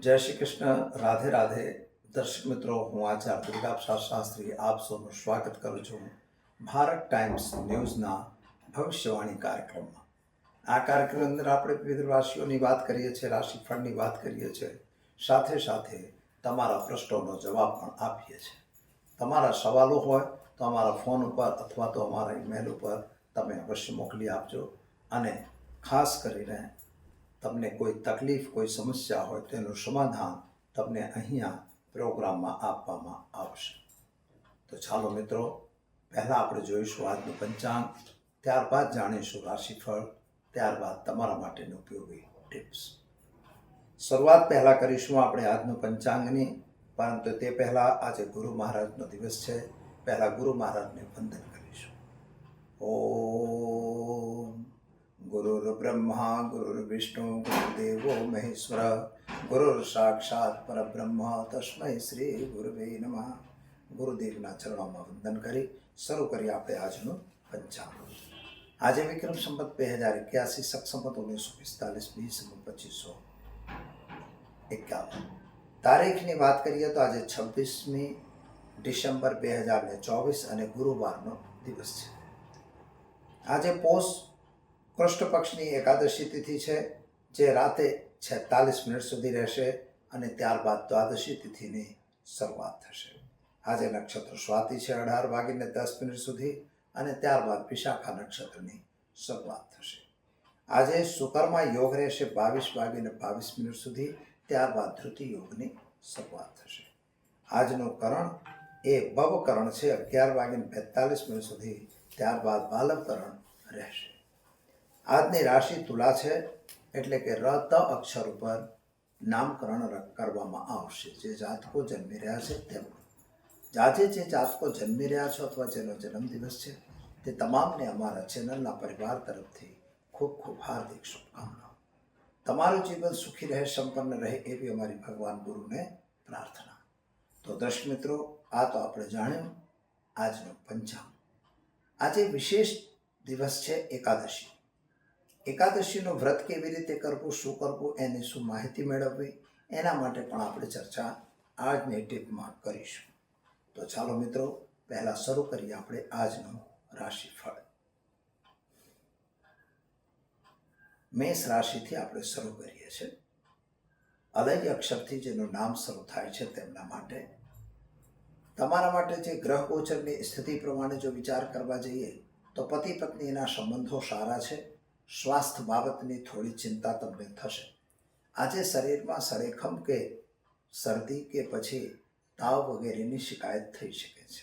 જય શ્રી કૃષ્ણ, રાધે રાધે. દર્શક મિત્રો, હું આચાર્ય દુર્ગાપ્રસાદ શાસ્ત્રી આપ સૌનું સ્વાગત કરું છું ભારત ટાઈમ્સ ન્યૂઝના ભવિષ્યવાણી કાર્યક્રમમાં. આ કાર્યક્રમની અંદર આપણે વિવિધ રાશિઓની વાત કરીએ છીએ, રાશિફળની વાત કરીએ છીએ, સાથે સાથે તમારા પ્રશ્નોનો જવાબ પણ આપીએ છીએ. તમારા સવાલો હોય તો અમારા ફોન ઉપર અથવા તો અમારા ઈમેલ ઉપર તમે અવશ્ય મોકલી આપજો. અને ખાસ કરીને તમને કોઈ તકલીફ, કોઈ સમસ્યા હોય તેનું સમાધાન તમને અહીંયા પ્રોગ્રામમાં આપવામાં આવશે. તો ચાલો મિત્રો, પહેલાં આપણે જોઈશું આજનું પંચાંગ, ત્યારબાદ જાણીશું રાશિફળ, ત્યારબાદ તમારા માટેની ઉપયોગી ટિપ્સ. શરૂઆત પહેલાં કરીશું આપણે આજનું પંચાંગની, પરંતુ તે પહેલાં આજે ગુરુ મહારાજનો દિવસ છે. પહેલાં ગુરુ મહારાજને વંદન કરીશું. ઓમ ગુરુર્બ્રહ્મા ગુરુર્વિષ્ણુ ગુરુદેવો મહેશ્વર ગુરુર સાક્ષાત પરબ્રહ્મ તસ્મૈ શ્રી ગુરુવે નમઃ. ગુરુદેવના ચરણોમાં વંદન કરી શરૂ કરીએ આપણે આજનું પંચાંગ. આજે વિક્રમ સંવત 2081, શક સંવત 1945, બી સંવત 2551. તારીખની વાત કરીએ તો આજે 26મી ડિસેમ્બર 2024 અને ગુરુવારનો દિવસ છે. આજે પોષ કૃષ્ણ પક્ષની એકાદશી તિથિ છે, જે રાતે 46 મિનિટ સુધી રહેશે અને ત્યારબાદ દ્વાદશી તિથિની શરૂઆત થશે. આજે નક્ષત્ર સ્વાતિ છે 18:10 સુધી અને ત્યારબાદ વિશાખા નક્ષત્રની શરૂઆત થશે. આજે શુકર્મા યોગ રહેશે 22:22 સુધી, ત્યારબાદ ધૃતિ યોગની શરૂઆત થશે. આજનું કરણ એ ભવકરણ છે 11:42 સુધી, ત્યારબાદ બાલવકરણ રહેશે. આજની રાશિ તુલા છે, એટલે કે ર ત અક્ષર ઉપર નામકરણ કરવામાં આવશે. જે જાતકો જન્મી રહ્યા છે તેમનું, આજે જે જાતકો જન્મી રહ્યા છો અથવા જેનો જન્મદિવસ છે તે તમામને અમારા ચેનલના પરિવાર તરફથી ખૂબ ખૂબ હાર્દિક શુભકામનાઓ. તમારું જીવન સુખી રહે, સંપન્ન રહે એવી અમારી ભગવાન ગુરુને પ્રાર્થના. તો દર્શક મિત્રો, આ તો આપણે જાણ્યું આજનું પંચાંગ. આજે વિશેષ દિવસ છે એકાદશી. એકાદશીનું વ્રત કેવી રીતે કરવું, શું કરવું, એની શું માહિતી મેળવવી, એના માટે પણ આપણે ચર્ચા આજની ટીપમાં કરીશું. તો ચાલો મિત્રો, પહેલાં શરૂ કરીએ આપણે આજનું રાશિફળ. મેષ રાશિથી આપણે શરૂ કરીએ છીએ. અલય અક્ષરથી જેનું નામ શરૂ થાય છે તેમના માટે, તમારા માટે જે ગ્રહ ગોચરની સ્થિતિ પ્રમાણે જો વિચાર કરવા જઈએ તો પતિ પત્નીના સંબંધો સારા છે. સ્વાસ્થ્ય બાબતની થોડી ચિંતા તમને થશે. આજે શરીરમાં સળેખમ કે શરદી કે પછી તાવ વગેરેની શિકાયત થઈ શકે છે.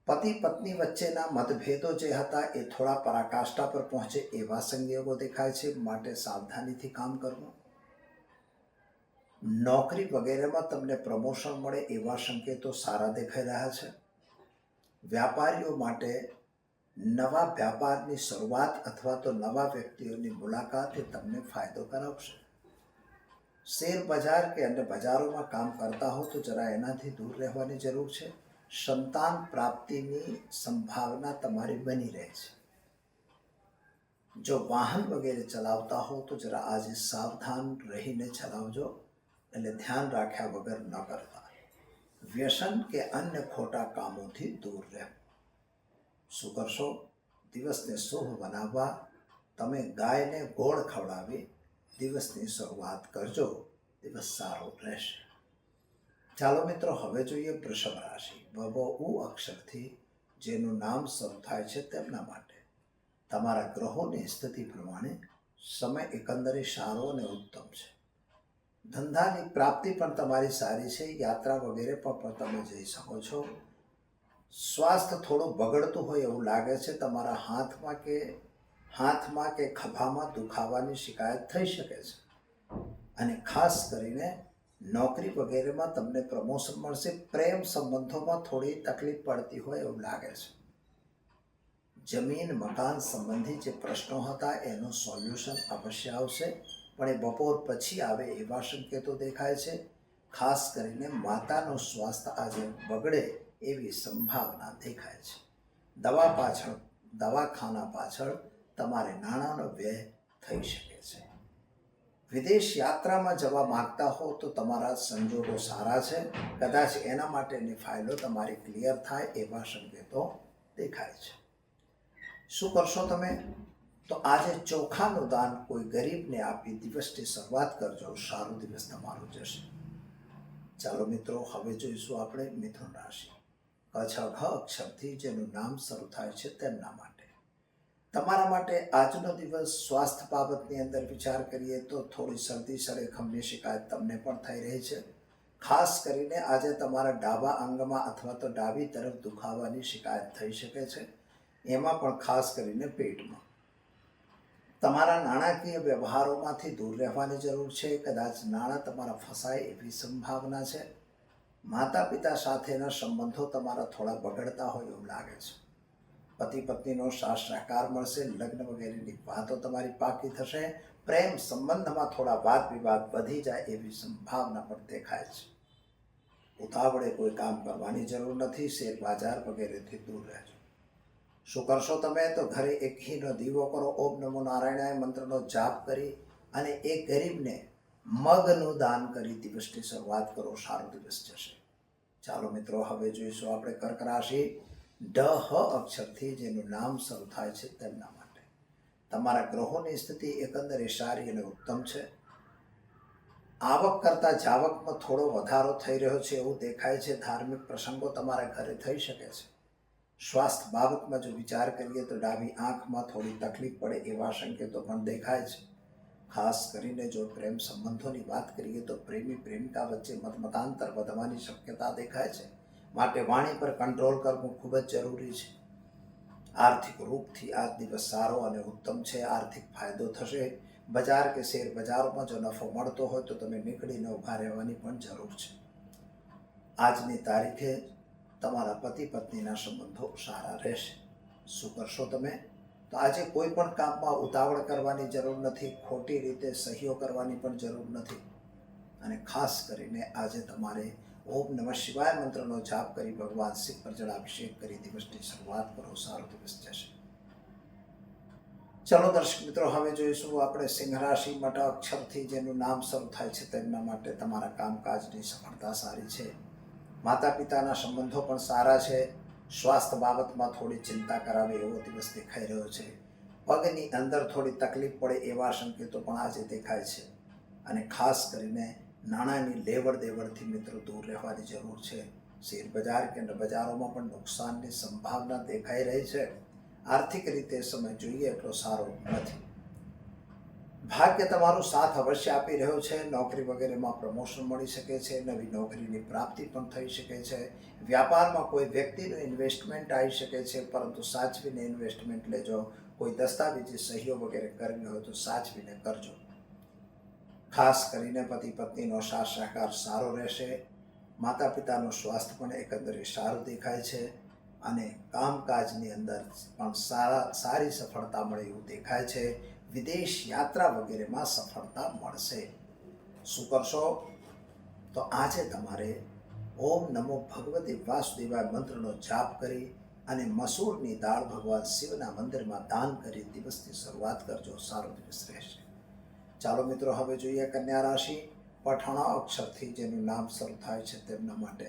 પતિ પત્ની વચ્ચેના મતભેદો જે હતા એ થોડા પરાકાષ્ઠા પર પહોંચે એવા સંયોગો દેખાય છે, માટે સાવધાનીથી કામ કરવું. નોકરી વગેરેમાં તમને પ્રમોશન મળે એવા સંકેતો સારા દેખાઈ રહ્યા છે. વ્યાપારીઓ માટે નવા વ્યાપારની શરૂઆત અથવા તો નવા વ્યક્તિઓની મુલાકાત એ તમને ફાયદો કરાવશે. શેર બજાર કે અન્ય બજારોમાં કામ કરતા હો તો જરા એનાથી દૂર રહેવાની જરૂર છે. સંતાન પ્રાપ્તિની સંભાવના તમારી બની રહે છે. જો વાહન વગેરે ચલાવતા હો તો જરા આજે સાવધાન રહીને ચલાવજો, એટલે ધ્યાન રાખ્યા વગર ન કરતા. વ્યસન કે અન્ય ખોટા કામોથી દૂર રહેવું. શું કરશો? દિવસને શુભ બનાવવા તમે ગાયને ગોળ ખવડાવી દિવસની શરૂઆત કરજો, દિવસ સારો રહેશે. ચાલો મિત્રો, હવે જોઈએ વૃષભ રાશિ. ઉ અક્ષરથી જેનું નામ શરૂ થાય છે તેમના માટે, તમારા ગ્રહોની સ્થિતિ પ્રમાણે સમય એકંદરે સારો અને ઉત્તમ છે. ધંધાની પ્રાપ્તિ પણ તમારી સારી છે. યાત્રા વગેરે પણ તમે જઈ શકો છો. સ્વાસ્થ્ય થોડું બગડતું હોય એવું લાગે છે. તમારા હાથમાં કે ખભામાં દુખાવાની શિકાયત થઈ શકે છે. અને ખાસ કરીને નોકરી વગેરેમાં તમને પ્રમોશન મળશે. પ્રેમ સંબંધોમાં થોડી તકલીફ પડતી હોય એવું લાગે છે. જમીન મકાન સંબંધી જે પ્રશ્નો હતા એનું સોલ્યુશન અવશ્ય આવશે, પણ એ બપોર પછી આવે એવા સંકેતો દેખાય છે. ખાસ કરીને માતાનું સ્વાસ્થ્ય આજે બગડે એવી સંભાવના દેખાય છે. દવાખાના પાછળ તમારે નાણાંનો વ્યય થઈ શકે છે. વિદેશ યાત્રામાં જવા માંગતા હો તો તમારા સંજોગો સારા છે, કદાચ એના માટેની ફાઇલો તમારી ક્લિયર થાય એવા સંકેતો દેખાય છે. શું કરશો તમે? તો આજે ચોખાનું દાન કોઈ ગરીબને આપી દિવસની શરૂઆત કરજો. સારો દિવસ તમારો જશે. ચાલો મિત્રો, હવે જોઈશું આપણે મિથુન રાશિ. કચ્છ ઘ અક્ષરથી જેનું નામ શરૂ થાય છે તેમના માટે. તમારા માટે આજનો દિવસ સ્વાસ્થ્ય બાબતની અંદર વિચાર કરીએ તો થોડી શરદી સળેખમની શિકાયત તમને પણ થઈ રહી છે. ખાસ કરીને આજે તમારા ડાબા અંગમાં અથવા તો ડાબી તરફ દુખાવાની શિકાયત થઈ શકે છે, એમાં પણ ખાસ કરીને પેટમાં. તમારા નાણાકીય વ્યવહારોમાંથી દૂર રહેવાની જરૂર છે. કદાચ નાણાં તમારા ફસાય એવી સંભાવના છે. માતા પિતા સાથેના સંબંધો તમારા થોડા બગડતા હોય એવું લાગે છે. પતિ પત્નીનો સાથ સહકાર મળશે. લગ્ન વગેરેની વાતો તમારી પાકી થશે. પ્રેમ સંબંધમાં થોડા વાદ વિવાદ વધી જાય એવી સંભાવના પણ દેખાય છે. ઉતાવળે કોઈ કામ કરવાની જરૂર નથી. શેર બજાર વગેરેથી દૂર રહેજો. શું કરશો તમે? તો ઘરે એક ઘીનો દીવો કરો. ઓમ નમો નારાયણાય મંત્રનો જાપ કરી અને એક ગરીબને મગનું દાન કરી દિવસની શરૂઆત કરો. સારો દિવસ જશે. ચાલો મિત્રો, હવે જોઈશું આપણે કર્ક રાશિ. ઢ અક્ષરથી જેનું નામ શરૂ થાય છે તેમના માટે. તમારા ગ્રહોની સ્થિતિ એકંદરે સારી અને ઉત્તમ છે. આવક કરતાં જાવકમાં થોડો વધારો થઈ રહ્યો છે એવું દેખાય છે. ધાર્મિક પ્રસંગો તમારા ઘરે થઈ શકે છે. સ્વાસ્થ્ય બાબતમાં જો વિચાર કરીએ તો ડાબી આંખમાં થોડી તકલીફ પડે એવા સંકેતો પણ દેખાય છે. ખાસ કરીને જો પ્રેમ સંબંધોની વાત કરીએ તો પ્રેમી પ્રેમિકા વચ્ચે મતાંતર વધવાની શક્યતા દેખાય છે. માટે વાણી પર કંટ્રોલ કરવું ખૂબ જ જરૂરી છે. આર્થિક રૂપથી આ દિવસ સારો અને ઉત્તમ છે. આર્થિક ફાયદો થશે. બજાર કે શેર બજારોમાં જો નફો મળતો હોય તો તમે નીકળીને ઊભા રહેવાની પણ જરૂર છે. આજની તારીખે તમારા પતિ પત્નીના સંબંધો સારા રહેશે. શું કરશો તમે? તો આજે કોઈ પણ કામમાં ઉતાવળ કરવાની જરૂર નથી. ખોટી રીતે સહીઓ કરવાની પણ જરૂર નથી. અને ખાસ કરીને આજે તમારે ઓમ નમઃ શિવાય મંત્રનો જાપ કરી ભગવાન શિવ પર જળાભિષેક કરી દિવસની શરૂઆત કરો. સારો દિવસ જશે. ચલો દર્શક મિત્રો, હવે જોઈશું આપણે સિંહ રાશિ. મટ અક્ષરથી જેનું નામ શરૂ થાય છે તેમના માટે તમારા કામકાજની સફળતા સારી છે. માતા પિતાના સંબંધો પણ સારા છે. સ્વાસ્થ્ય બાબતમાં થોડી ચિંતા કરાવે એવો દિવસ દેખાઈ રહ્યો છે. પગની અંદર થોડી તકલીફ પડે એવા સંકેતો પણ આજે દેખાય છે. અને ખાસ કરીને નાણાંની લેવડ દેવડથી મિત્રો દૂર રહેવાની જરૂર છે. શેર બજાર કે બજારોમાં પણ નુકસાનની સંભાવના દેખાઈ રહી છે. આર્થિક રીતે સમય જોઈએ એટલો સારો નથી. ભાગ્ય તમારો સાથ અવશ્ય આપી રહ્યો છે. નોકરી વગેરેમાં પ્રમોશન મળી શકે છે. નવી નોકરીની પ્રાપ્તિ પણ થઈ શકે છે. વ્યાપારમાં કોઈ વ્યક્તિનું ઇન્વેસ્ટમેન્ટ આવી શકે છે, પરંતુ સાચવીને ઇન્વેસ્ટમેન્ટ લેજો. કોઈ દસ્તાવેજી સહીઓ વગેરે કરવી હોય તો સાચવીને કરજો. ખાસ કરીને પતિ પત્નીનો સાથ સહકાર સારો રહેશે. માતા પિતાનું સ્વાસ્થ્ય પણ એકંદરે સારું દેખાય છે. અને કામકાજની અંદર પણ સારી સફળતા મળે એવું દેખાય છે. વિદેશ યાત્રા વગેરેમાં સફળતા મળશે. શું કરશો? તો આજે તમારે ઓમ નમો ભગવતે વાસુદેવાય મંત્રનો જાપ કરી અને મસૂરની દાળ ભગવાન શિવના મંદિરમાં દાન કરી દિવસની શરૂઆત કરજો. સારો દિવસ રહેશે. ચાલો મિત્રો, હવે જોઈએ કન્યા રાશિ. પઠાણા અક્ષરથી જેનું નામ શરૂ થાય છે તેમના માટે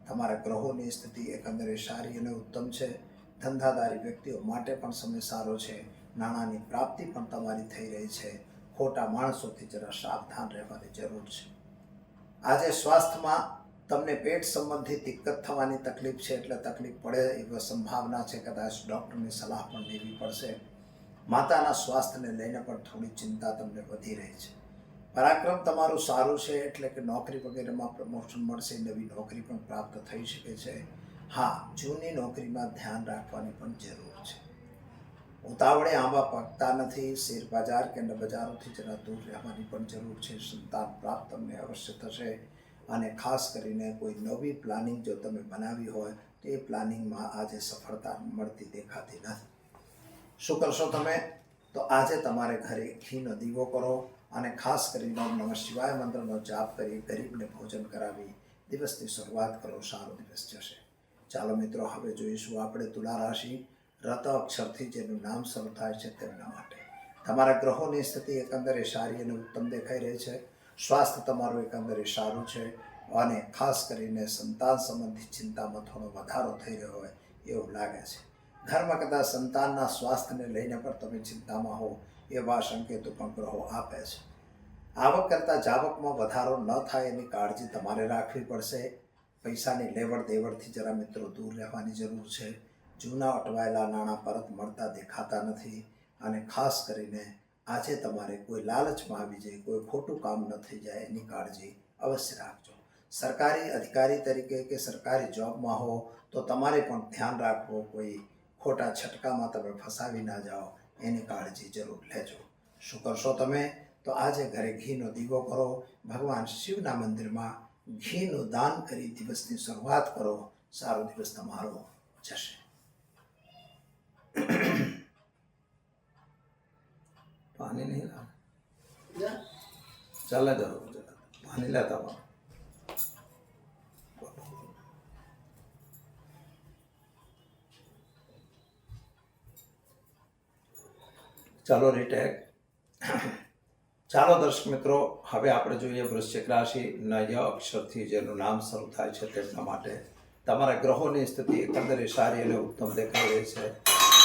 તમારા ગ્રહોની સ્થિતિ એકંદરે સારી અને ઉત્તમ છે. ધંધાદારી વ્યક્તિઓ માટે પણ સમય સારો છે. નાણાંની પ્રાપ્તિ પણ તમારી થઈ રહી છે. ખોટા માણસોથી જરા સાવધાન રહેવાની જરૂર છે. આજે સ્વાસ્થ્યમાં તમને પેટ સંબંધી દિક્કત થવાની તકલીફ છે, એટલે તકલીફ પડે એવી સંભાવના છે. કદાચ ડૉક્ટરની સલાહ પણ લેવી પડશે. માતાના સ્વાસ્થ્યને લઈને પણ થોડી ચિંતા તમને વધી રહી છે. પરાક્રમ તમારું સારું છે, એટલે કે નોકરી વગેરેમાં પ્રમોશન મળશે. નવી નોકરી પણ પ્રાપ્ત થઈ શકે છે. હા, જૂની નોકરીમાં ધ્યાન રાખવાની પણ જરૂર છે. ઉતાવળે આંબા પાકતા નથી. શેર બજાર કે બજારોથી જરા દૂર રહેવાની પણ જરૂર છે. સંતાન પ્રાપ્ત તમને અવશ્ય થશે. અને ખાસ કરીને કોઈ નવી પ્લાનિંગ જો તમે બનાવી હોય તો એ પ્લાનિંગમાં આજે સફળતા મળતી દેખાતી નથી. શું કરશો તમે? તો આજે તમારે ઘરે ઘીનો દીવો કરો અને ખાસ કરીને ઓમ નમઃ શિવાય મંત્રનો જાપ કરી ગરીબને ભોજન કરાવી દિવસની શરૂઆત કરો. સારો દિવસ જશે. ચાલો મિત્રો, હવે જોઈશું આપણે તુલા રાશિ. રત અક્ષરથી જેનું નામ શરૂ થાય છે તેમના માટે તમારા ગ્રહોની સ્થિતિ એકંદરે સારી અને ઉત્તમ દેખાઈ રહી છે. સ્વાસ્થ્ય તમારું એકંદરે સારું છે અને ખાસ કરીને સંતાન સંબંધિત ચિંતામાં થોડો વધારો થઈ રહ્યો હોય એવું લાગે છે. ઘરમાં કદાચ સંતાનના સ્વાસ્થ્યને લઈને પણ તમે ચિંતામાં હો એવા સંકેતો પણ ગ્રહો આપે છે. આવક કરતાં જાવકમાં વધારો ન થાય એની કાળજી તમારે રાખવી પડશે. પૈસાની લેવડ દેવડથી જરા મિત્રો દૂર રહેવાની જરૂર છે. જૂના અટવાયેલા નાણાં પરત મળતા દેખાતા નથી અને ખાસ કરીને આજે તમારે કોઈ લાલચમાં આવી જાય, કોઈ ખોટું કામ ન થઈ જાય એની કાળજી અવશ્ય રાખજો. સરકારી અધિકારી તરીકે કે સરકારી જોબમાં હો તો તમારે પણ ધ્યાન રાખવું, કોઈ ખોટા છટકામાં તમે ફસાવી ના જાઓ એની કાળજી જરૂર લેજો. શું કરશો તમે? તો આજે ઘરે ઘીનો દીવો કરો, ભગવાન શિવના મંદિરમાં ઘીનું દાન કરી દિવસની શરૂઆત કરો. સારો દિવસ તમારો જશે. પાણી નહીં ચાલે જરો પાણી લેતા ચાલો રીટેક. ચાલો દર્શક મિત્રો, હવે આપણે જોઈએ વૃશ્ચિક રાશિ ય અક્ષરથી જેનું નામ શરૂ થાય છે તેમના માટે તમારા ગ્રહોની સ્થિતિ એકંદરે સારી અને ઉત્તમ દેખાઈ રહી છે.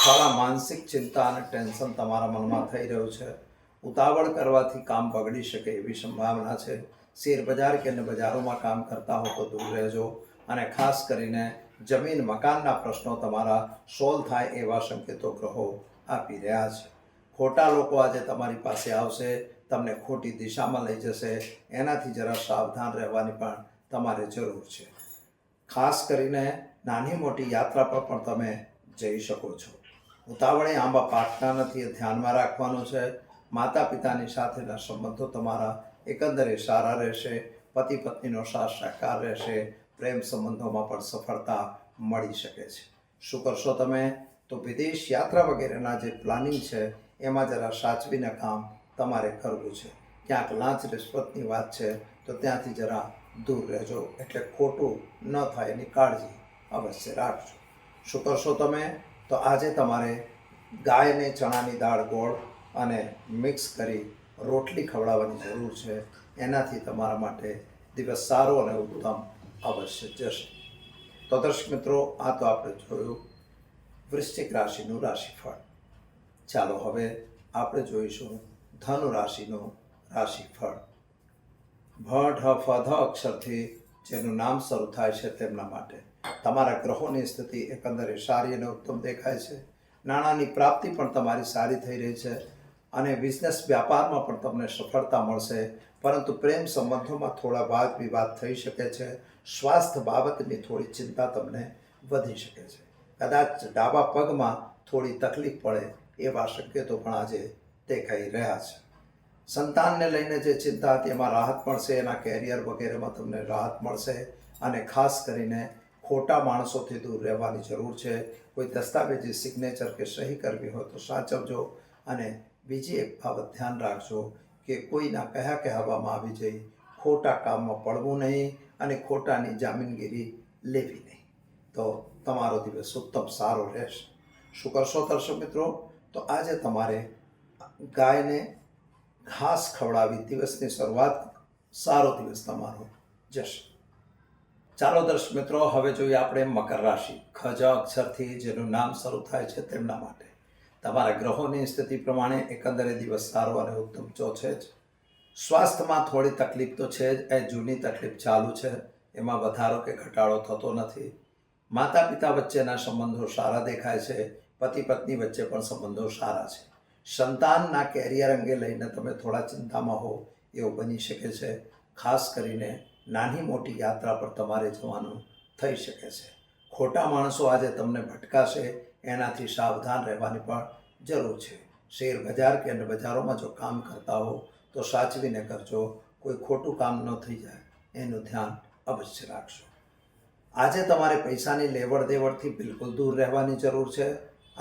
થોડા માનસિક ચિંતા અને ટેન્શન તમારા મનમાં થઈ રહ્યું છે. ઉતાવળ કરવાથી કામ બગડી શકે એવી સંભાવના છે. શેર બજાર કે અન્ય બજારોમાં કામ કરતા હો તો દૂર રહેજો અને ખાસ કરીને જમીન મકાનના પ્રશ્નો તમારા સોલ્વ થાય એવા સંકેતો ગ્રહો આપી રહ્યા છે. ખોટા લોકો આજે તમારી પાસે આવશે, તમને ખોટી દિશામાં લઈ જશે. એનાથી જરા સાવધાન રહેવાની પણ તમારે જરૂર છે. ખાસ કરીને નાની મોટી યાત્રા પર પણ તમે જઈ શકો છો. ઉતાવળે આંબા પાકતા નથી એ ધ્યાનમાં રાખવાનું છે. માતા પિતાની સાથેના સંબંધો તમારા એકંદરે સારા રહેશે. પતિ પત્નીનો સાથ સહકાર રહેશે. પ્રેમ સંબંધોમાં પણ સફળતા મળી શકે છે. શું કરશો તમે? તો વિદેશ યાત્રા વગેરેના જે પ્લાનિંગ છે એમાં જરા સાચવીને કામ તમારે કરવું છે. ક્યાંક લાંચ રિશ્વતની વાત છે તો ત્યાંથી જરા દૂર રહેજો, એટલે ખોટું ન થાય એની કાળજી અવશ્ય રાખજો. શું કરશો તમે? તો આજે તમારે ગાયને ચણાની દાળ, ગોળ અને મિક્સ કરી રોટલી ખવડાવવાની જરૂર છે. એનાથી તમારા માટે દિવસ સારો અને ઉત્તમ અવશ્ય જશે. તો દર્શક મિત્રો, આ તો આપણે જોયું વૃશ્ચિક રાશિનું રાશિફળ. ચાલો હવે આપણે જોઈશું ધનુ રાશિનું રાશિફળ. ભ ઢ ફ ધ અક્ષરથી જેનું નામ શરૂ થાય છે તેમના માટે તમારા ગ્રહોની સ્થિતિ એકંદરે સારી અને ઉત્તમ દેખાય છે. નાણાંની પ્રાપ્તિ પણ તમારી સારી થઈ રહી છે અને બિઝનેસ વ્યાપારમાં પણ તમને સફળતા મળશે. પરંતુ પ્રેમ સંબંધોમાં થોડા વાદ વિવાદ થઈ શકે છે. સ્વાસ્થ્ય બાબતની થોડી ચિંતા તમને વધી શકે છે. કદાચ ડાબા પગમાં થોડી તકલીફ પડે એવા સંકેતો પણ આજે દેખાઈ રહ્યા છે. સંતાનને લઈને જે ચિંતા હતી એમાં રાહત મળશે. એના કેરિયર વગેરેમાં તમને રાહત મળશે અને ખાસ કરીને ખોટા માણસોથી દૂર રહેવાની જરૂર છે. કોઈ દસ્તાવેજી સિગ્નેચર કે સહી કરવી હોય તો સાચવજો અને બીજી એક બાબત ધ્યાન રાખજો કે કોઈના કહેવામાં આવી જઈ ખોટા કામમાં પડવું નહીં અને ખોટાની જામીનગીરી લેવી નહીં. તો તમારો દિવસ ઉત્તમ સારો રહેશે. શું કરશો દર્શક મિત્રો? તો આજે તમારે ગાયને ઘાસ ખવડાવી દિવસની શરૂઆત, સારો દિવસ તમારો જશે. ચાલો દર્શક મિત્રો, હવે જોઈએ આપણે મકર રાશિ. ખ જ અક્ષરથી જેનું નામ શરૂ થાય છે તેમના માટે તમારા ગ્રહોની સ્થિતિ પ્રમાણે એકંદરે દિવસ સારો અને ઉત્તમ છે જ. સ્વાસ્થ્યમાં થોડી તકલીફ તો છે જ. એ જૂની તકલીફ ચાલુ છે, એમાં વધારો કે ઘટાડો થતો નથી. માતા પિતા વચ્ચેના સંબંધો સારા દેખાય છે. પતિ પત્ની વચ્ચે પણ સંબંધો સારા છે. સંતાનના કેરિયર અંગે લઈને તમે થોડા ચિંતામાં હો એવું બની શકે છે. ખાસ કરીને નાની મોટી યાત્રા પર તમારે જવાનું થઈ શકે છે. ખોટા માણસો આજે તમને ભટકાશે, એનાથી સાવધાન રહેવાની પણ જરૂર છે. શેર બજાર કે અન્ય બજારોમાં જો કામ કરતા હો તો સાચવીને કરજો. કોઈ ખોટું કામ ન થઈ જાય એનું ધ્યાન અવશ્ય રાખજો. આજે તમારે પૈસાની લેવડ દેવડથી બિલકુલ દૂર રહેવાની જરૂર છે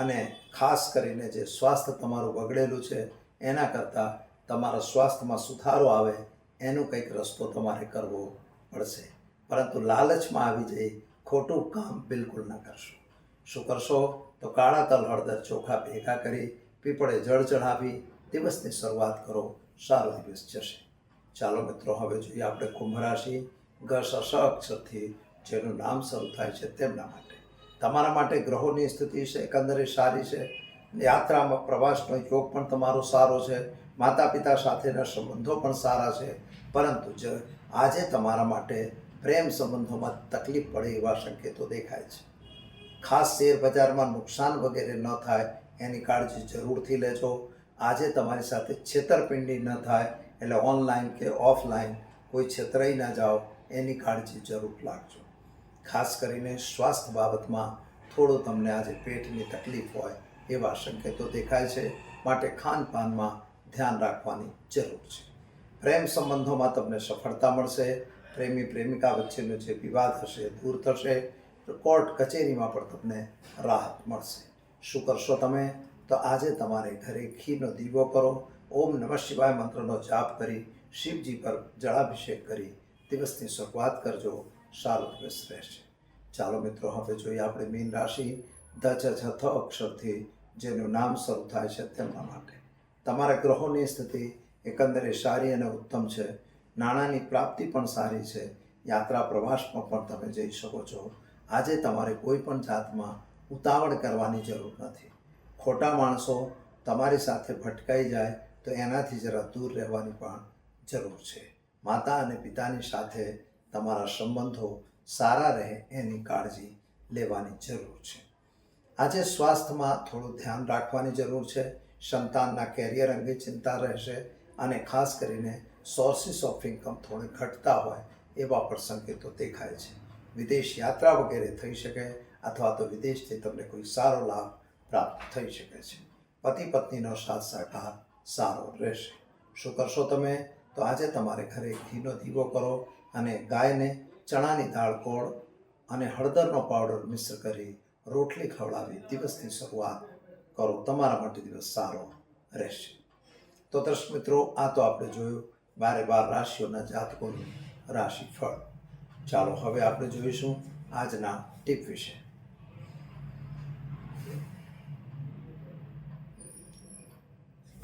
અને ખાસ કરીને જે સ્વાસ્થ્ય તમારું બગડેલું છે એના કરતાં તમારા સ્વાસ્થ્યમાં સુધારો આવે એનું કંઈક રસ્તો તમારે કરવો પડશે. પરંતુ લાલચમાં આવી જઈ ખોટું કામ બિલકુલ ન કરશો. શું કરશો? તો કાળા તલ, હળદર, ચોખા ભેગા કરી પીપળે જળ ચઢાવી દિવસની શરૂઆત કરો, સારો દિવસ જશે. ચાલો મિત્રો, હવે જોઈએ આપણે કુંભ રાશિ સ અક્ષરથી જેનું નામ શરૂ થાય છે તેમના માટે. તમારા માટે ગ્રહોની સ્થિતિ છે એકંદરે સારી છે. યાત્રામાં પ્રવાસનો યોગ પણ તમારો સારો છે. માતા પિતા સાથેના સંબંધો પણ સારા છે. પરંતુ આજે તમારા માટે પ્રેમ સંબંધોમાં તકલીફ પડે એવા સંકેતો દેખાય છે. ખાસ શેર બજારમાં નુકસાન વગેરે ન થાય એની કાળજી જરૂરથી લેજો. આજે તમારી સાથે છેતરપિંડી ન થાય, એટલે ઓનલાઈન કે ઓફલાઈન કોઈ છેતરાઈ ના જાઓ એની કાળજી જરૂર રાખજો. ખાસ કરીને સ્વાસ્થ્ય બાબતમાં થોડું તમને આજે પેટની તકલીફ હોય એવા સંકેતો દેખાય છે, માટે ખાનપાનમાં ધ્યાન રાખવાની જરૂર છે. પ્રેમ સંબંધોમાં તમને સફળતા મળશે. પ્રેમી પ્રેમિકા વચ્ચેનો જે વિવાદ હશે દૂર થશે. કોર્ટ કચેરીમાં પણ તમને રાહત મળશે. શું કરશો તમે? તો આજે તમારે ઘરે ઘીનો દીવો કરો, ઓમ નમઃ શિવાય મંત્રનો જાપ કરી શિવજી પર જળાભિષેક કરી દિવસની શરૂઆત કરજો, સારો દિવસ રહેશે. ચાલો મિત્રો, હવે જોઈએ આપણે મીન રાશિ ધ અક્ષરથી જેનું નામ શરૂ થાય છે તેમના માટે. તમારા ગ્રહોની સ્થિતિ એકંદરે સારી અને ઉત્તમ છે. નાણાંની પ્રાપ્તિ પણ સારી છે. યાત્રા પ્રવાસમાં પણ તમે જઈ શકો છો. આજે તમારે કોઈ પણ જાતમાં ઉતાવળ કરવાની જરૂર નથી. ખોટા માણસો તમારી સાથે ભટકાઈ જાય તો એનાથી જરા દૂર રહેવાની પણ જરૂર છે. માતા અને પિતાની સાથે તમારા સંબંધો સારા રહે એની કાળજી લેવાની જરૂર છે. આજે સ્વાસ્થ્યમાં થોડું ધ્યાન રાખવાની જરૂર છે. સંતાનના કેરિયર અંગે ચિંતા રહેશે અને ખાસ કરીને સોર્સિસ ઓફ ઇન્કમ થોડી ઘટતા હોય એવા પણ સંકેતો દેખાય છે. વિદેશ યાત્રા વગેરે થઈ શકે અથવા તો વિદેશથી તમને કોઈ સારો લાભ પ્રાપ્ત થઈ શકે છે. પતિ પત્નીનો સાથ સહકાર સારો રહેશે. શું કરશો તમે? તો આજે તમારે ઘરે ઘીનો દીવો કરો અને ગાયને ચણાની દાળ, ગોળ અને હળદરનો પાવડર મિશ્ર કરી રોટલી ખવડાવી દિવસની શરૂઆત કરો. તમારા માટે દિવસ સારો રહેશે. તો દર્શક મિત્રો, આ તો આપણે જોયું 12 રાશિઓના જાતકોનું રાશિફળ. ચાલો હવે આપણે જોઈશું આજના ટીપ વિશે.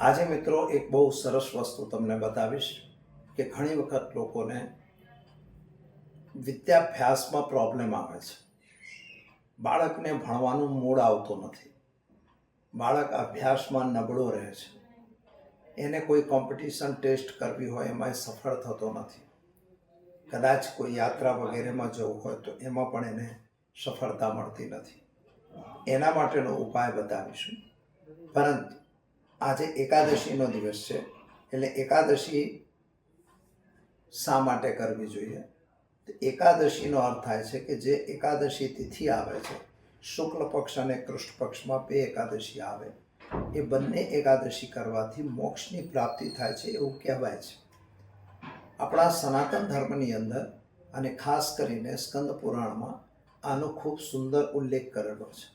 આજે મિત્રો એક બહુ સરસ વસ્તુ તમને બતાવીશ કે ઘણી વખત લોકોને વિદ્યાભ્યાસમાં પ્રોબ્લેમ આવે છે. બાળકને ભણવાનું મૂડ આવતો નથી. બાળક અભ્યાસમાં નબળો રહે છે. એને કોઈ કોમ્પિટિશન ટેસ્ટ કરવી હોય એમાં સફળ થતો નથી. કદાચ કોઈ યાત્રા વગેરેમાં જવું હોય તો એમાં પણ એને સફળતા મળતી નથી. એના માટેનો ઉપાય બતાવીશું. પરંતુ આજે એકાદશીનો દિવસ છે, એટલે એકાદશી શા માટે કરવી જોઈએ? એકાદશીનો અર્થ થાય છે કે જે એકાદશી તિથિ આવે છે, શુક્લ પક્ષ અને કૃષ્ણ પક્ષમાં 2 એકાદશી આવે, એ બંને એકાદશી કરવાથી મોક્ષની પ્રાપ્તિ થાય છે એવું કહેવાય છે. આપણા સનાતન ધર્મની અંદર અને ખાસ કરીને સ્કંદ પુરાણમાં આનો ખૂબ સુંદર ઉલ્લેખ કરેલો છે.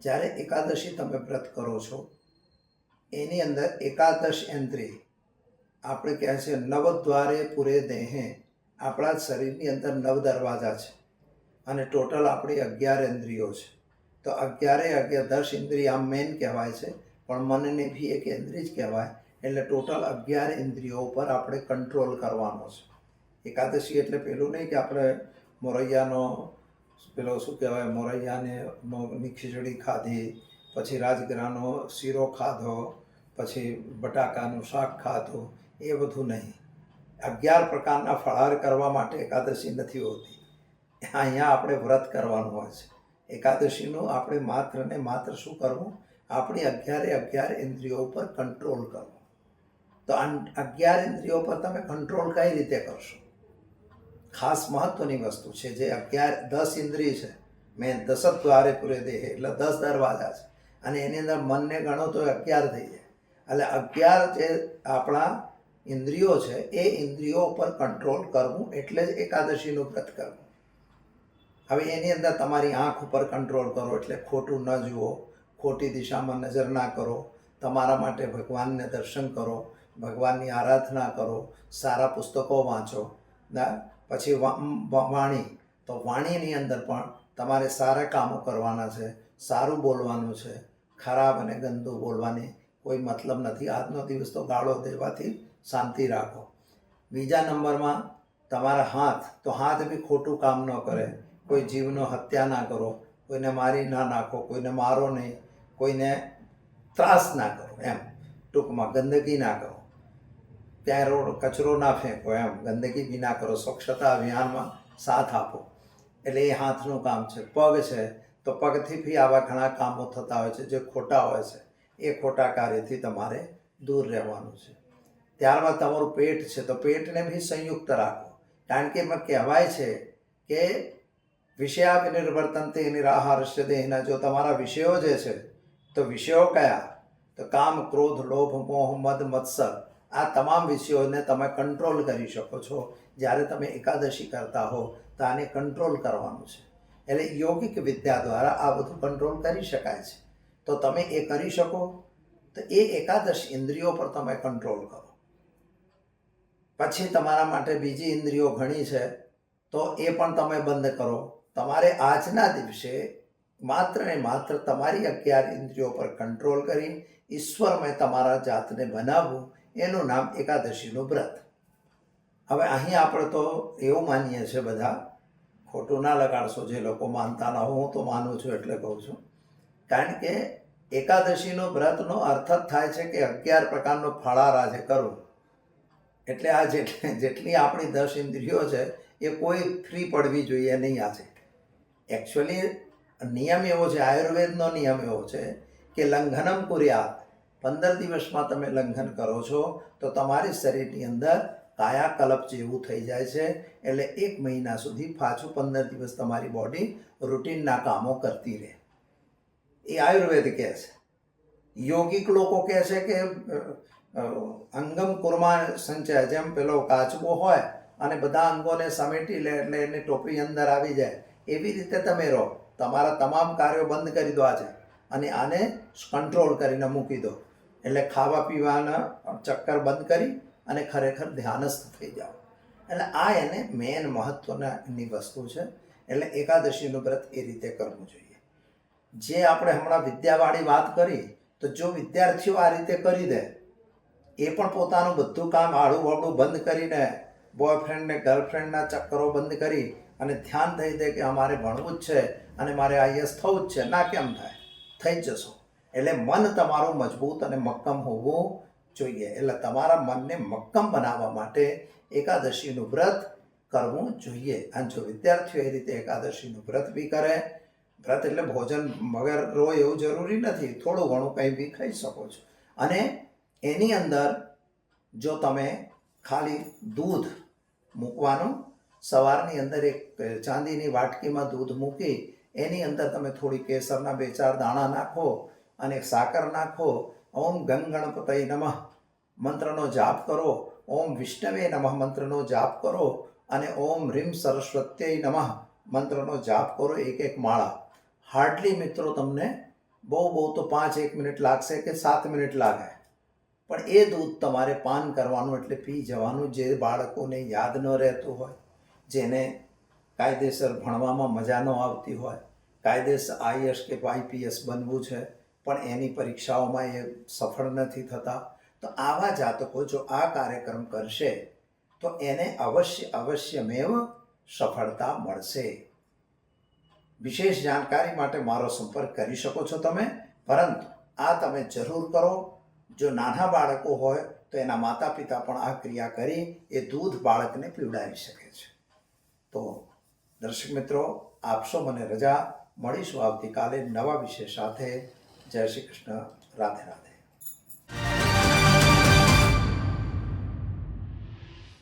જ્યારે એકાદશી તમે વ્રત કરો છો એની અંદર એકાદશ ઇન્દ્રિય આપણે કહે છે નવદ્વારે પૂરે દેહે. આપણા શરીરની અંદર 9 દરવાજા છે અને ટોટલ આપણી 11 ઇન્દ્રિયો છે. તો 10 ઇન્દ્રિય આમ મેન કહેવાય છે, પણ મનને બી એક ઇન્દ્રિય જ કહેવાય. એટલે ટોટલ 11 ઇન્દ્રિયો ઉપર આપણે કંટ્રોલ કરવાનો છે. એકાદશી એટલે પેલું નહીં કે આપણે મોરૈયાનો પેલો શું કહેવાય, મોરૈયાની ખીચડી ખાધી, પછી રાજગરાનો શીરો ખાધો, પછી બટાકાનું શાક ખાધું, એ બધું નહીં. 11 પ્રકારના ફળાર કરવા માટે એકાદશી નથી હોતી. અહીંયા આપણે વ્રત કરવાનું હોય છે. એકાદશીનું આપણે માત્ર ને માત્ર શું કરવું? આપણી 11 ઇન્દ્રિયો ઉપર કંટ્રોલ કરવો. તો 11 ઇન્દ્રિયો પર તમે કંટ્રોલ કઈ રીતે કરશો? ખાસ મહત્વની વસ્તુ છે. જે 10 ઇન્દ્રિય છે, મેં 10 દ્વારે પૂરે દેહ એટલે 10 દરવાજા છે, અને એની અંદર મનને ગણો તો 11 થઈ જાય. એટલે 11 જે આપણા ઇન્દ્રિયો છે એ ઇન્દ્રિયો ઉપર કંટ્રોલ કરવું એટલે જ એકાદશીનું વ્રત કરવું. હવે એની અંદર તમારી આંખ ઉપર કંટ્રોલ કરો, એટલે ખોટું ન જુઓ, ખોટી દિશામાં નજર ના કરો, તમારા માટે ભગવાનને દર્શન કરો, ભગવાનની આરાધના કરો, સારા પુસ્તકો વાંચો. પછી વાણી, તો વાણીની અંદર પણ તમારે સારા કામો કરવાના છે, સારું બોલવાનું છે. ખરાબ અને ગંદુ બોલવાની કોઈ મતલબ નથી. આજનો દિવસ તો ગાળો દેવાથી શાંતિ રાખો. બીજા નંબરમાં તમારા હાથ, તો હાથ બી ખોટું કામ ન કરે. કોઈ જીવનો હત્યા ના કરો, કોઈને મારી ના નાખો, કોઈને મારો નહીં, કોઈને ત્રાસ ના કરો. એમ ટૂંકમાં ગંદકી ના કરો, ક્યાંય કચરો ના ફેંકો, એમ ગંદકી બી ના કરો. સ્વચ્છતા અભિયાનમાં સાથ આપો. એટલે એ હાથનું કામ છે. પગ છે તો પગથી બી આવા ઘણા કામો થતા હોય છે જે ખોટા હોય છે. એ ખોટા કાર્યથી તમારે દૂર રહેવાનું છે. ત્યારબાદ તમારું પેટ છે તો પેટને બી સંયુક્ત રાખો. કારણ કે એમાં કહેવાય છે કે વિષયા વિનિર્વર્તન્તે નિરાહારસ્ય દેહિના. જો તમારા વિષયો જે છે તો વિષયો કયા? તો કામ, ક્રોધ, લોભ, મોહ, મદ, મત્સર, આ તમામ વિષયોને તમે કંટ્રોલ કરી શકો છો. જ્યારે તમે એકાદશી કરતા હો તો આને કંટ્રોલ કરવાનું છે. એટલે યોગિક વિદ્યા દ્વારા આ બધું કંટ્રોલ કરી શકાય છે. તો તમે એ કરી શકો તો એ એકાદશ ઇન્દ્રિયો પર તમે કંટ્રોલ કરો. પછી તમારા માટે બીજી ઇન્દ્રિયો ઘણી છે તો એ પણ તમે બંધ કરો. તમારે આજના દિવસે માત્ર ને માત્ર તમારી 11 ઇન્દ્રિયો પર કંટ્રોલ કરી ઈશ્વરમય તમારા જાતને બનાવવું, એનું નામ એકાદશીનું વ્રત. હવે અહીં આપણે તો એવું માનીએ છીએ બધા, ખોટું ના લગાડશો જે લોકો માનતા ના હોય, હું તો માનું છું એટલે કહું છું. કારણ કે એકાદશીનો વ્રતનો અર્થ જ થાય છે કે 11 પ્રકારનો ફળાહાર આજે કરવું. એટલે આ જેટલી આપણી 10 ઇન્દ્રિયો છે એ કોઈ ફ્રી પડવી જોઈએ નહીં. આજે એકચ્યુઅલી નિયમ એવો છે, આયુર્વેદનો નિયમ એવો છે કે લંઘનમ કુર્યાત. 15 દિવસમાં તમે લંઘન કરો છો તો તમારી શરીરની અંદર કાયાકલ્પ જેવું થઈ જાય છે. એટલે 1 મહિના સુધી પાછું 15 દિવસ તમારી બોડી રૂટીનના કામો કરતી રહે. એ આયુર્વેદ કહે છે. યોગિક લોકો કહે છે કે અંગમ કુર્મા સંચય, જેમ પેલો કાચબો હોય અને બધા અંગોને સમેટી લે એટલે એની ટોપી અંદર આવી જાય, એવી રીતે તમે રહો. તમારા તમામ કાર્યો બંધ કરી દો આજે અને આને કંટ્રોલ કરીને મૂકી દો. એટલે ખાવા પીવાના ચક્કર બંધ કરી અને ખરેખર ધ્યાનસ્થ થઈ જાઓ. એટલે આ એને મેન મહત્વની વસ્તુ છે. એટલે એકાદશીનું વ્રત એ રીતે કરવું જોઈએ. જે આપણે હમણાં વિદ્યાવાળી વાત કરી, તો જો વિદ્યાર્થીઓ આ રીતે કરી દે, એ પણ પોતાનું બધું કામ આડું વાળું બંધ કરીને, બોયફ્રેન્ડ ને ગર્લફ્રેન્ડના ચક્કરો બંધ કરી અને ધ્યાન થઈ દે કે અમારે ભણવું જ છે અને મારે આઈએસ થવું જ છે, ના કેમ થાય? થઈ જ જશો. એટલે મન તમારું મજબૂત અને મક્કમ હોવું જોઈએ. એટલે તમારા મનને મક્કમ બનાવવા માટે એકાદશીનું વ્રત કરવું જોઈએ. અને જો વિદ્યાર્થીઓ એ રીતે એકાદશીનું વ્રત બી કરે, વ્રત એટલે ભોજન વગર રહો એવું જરૂરી નથી, થોડું ઘણું કંઈ બી ખાઈ શકો છો. અને એની અંદર જો તમે ખાલી દૂધ મૂકવાનું, સવારની અંદર એક ચાંદીની વાટકીમાં દૂધ મૂકી એની અંદર તમે થોડી કેસરના 2-4 દાણા નાખો અને સાકર નાખો. ઓમ ગંગ ગણપતય નમઃ મંત્રનો જાપ કરો, ઓમ વિષ્ણવે નમઃ મંત્રનો જાપ કરો અને ઓમ હ્રીમ સરસ્વત્યય નમઃ મંત્રનો જાપ કરો. 1 માળા. હાર્ડલી મિત્રો તમને બહુ તો 5-1 મિનિટ લાગશે કે 7 મિનિટ લાગે, પણ એ દૂધ તમારે પાન કરવાનું, એટલે પી જવાનું. જે બાળકોને યાદ ન રહેતું હોય, જેને કાયદેસર ભણવામાં મજા ન આવતી હોય, કાયદેસર આઈએસ કે આઈપીએસ બનવું છે પણ એની પરીક્ષાઓમાં એ સફળ નથી થતા, તો આવા જાતકો જો આ કાર્યક્રમ કરશે તો એને અવશ્યમેવ સફળતા મળશે. વિશેષ જાણકારી માટે મારો સંપર્ક કરી શકો છો તમે, પરંતુ આ તમે જરૂર કરો. જો નાના બાળકો હોય તો એના માતા પિતા પણ આ ક્રિયા કરી એ દૂધ બાળકને પીવડાવી શકે છે. તો દર્શક મિત્રો, આપશો મને રજા. મળીશું આવતીકાલે નવા વિષય સાથે. જય શ્રી કૃષ્ણ. રાધે રાધે.